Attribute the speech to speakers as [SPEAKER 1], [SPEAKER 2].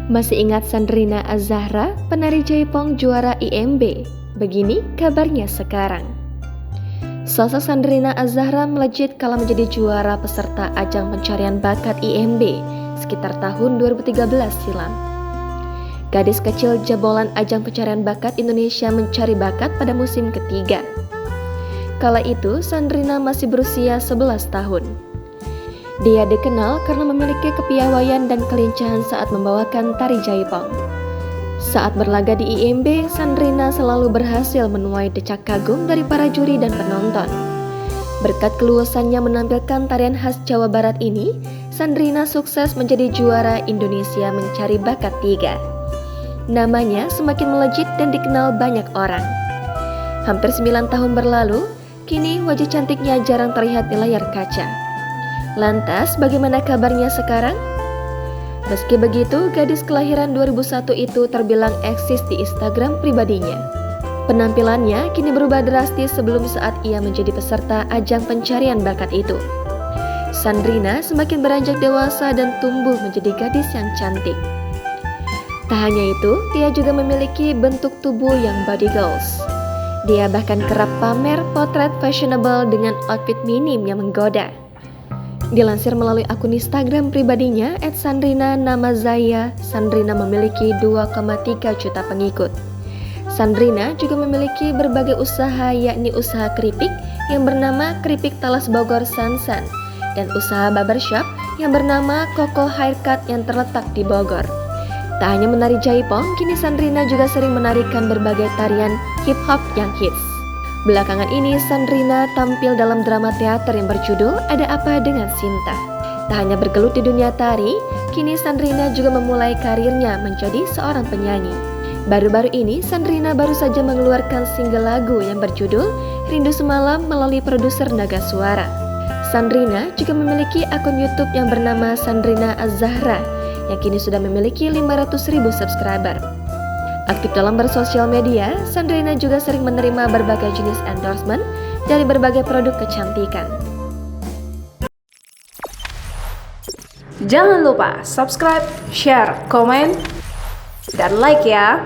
[SPEAKER 1] Masih ingat Sandrina Az-Zahra, penari Jaipong juara IMB? Begini kabarnya sekarang. Sosok Sandrina Az-Zahra melejit kala menjadi juara peserta ajang pencarian bakat IMB sekitar tahun 2013 silam. Gadis kecil jebolan ajang pencarian bakat Indonesia Mencari Bakat pada musim ketiga. Kala itu Sandrina masih berusia 11 tahun. Dia dikenal karena memiliki kepiawaian dan kelincahan saat membawakan tari Jaipong. Saat berlaga di IMB, Sandrina selalu berhasil menuai decak kagum dari para juri dan penonton. Berkat keluasannya menampilkan tarian khas Jawa Barat ini, Sandrina sukses menjadi juara Indonesia Mencari Bakat 3. Namanya semakin melejit dan dikenal banyak orang. Hampir 9 tahun berlalu, kini wajah cantiknya jarang terlihat di layar kaca. Lantas, bagaimana kabarnya sekarang? Meski begitu, gadis kelahiran 2001 itu terbilang eksis di Instagram pribadinya. Penampilannya kini berubah drastis sebelum saat ia menjadi peserta ajang pencarian bakat itu. Sandrina semakin beranjak dewasa dan tumbuh menjadi gadis yang cantik. Tak hanya itu, dia juga memiliki bentuk tubuh yang body goals. Dia bahkan kerap pamer potret fashionable dengan outfit minim yang menggoda. Dilansir melalui akun Instagram pribadinya @sandrina_namazaya, Sandrina memiliki 2,3 juta pengikut. Sandrina juga memiliki berbagai usaha, yakni usaha keripik yang bernama Keripik Talas Bogor Sansan dan usaha barbershop yang bernama Koko Haircut yang terletak di Bogor. Tak hanya menari Jaipong, kini Sandrina juga sering menarikan berbagai tarian hip hop yang hits. Belakangan ini Sandrina tampil dalam drama teater yang berjudul Ada Apa Dengan Sinta. Tak hanya bergelut di dunia tari, kini Sandrina juga memulai karirnya menjadi seorang penyanyi. Baru-baru ini Sandrina baru saja mengeluarkan single lagu yang berjudul Rindu Semalam melalui produser Naga Suara. Sandrina juga memiliki akun YouTube yang bernama Sandrina Az-Zahra yang kini sudah memiliki 500.000 subscriber. Aktif dalam bersosial media, Sandrina juga sering menerima berbagai jenis endorsement dari berbagai produk kecantikan.
[SPEAKER 2] Jangan lupa subscribe, share, komen, dan like ya!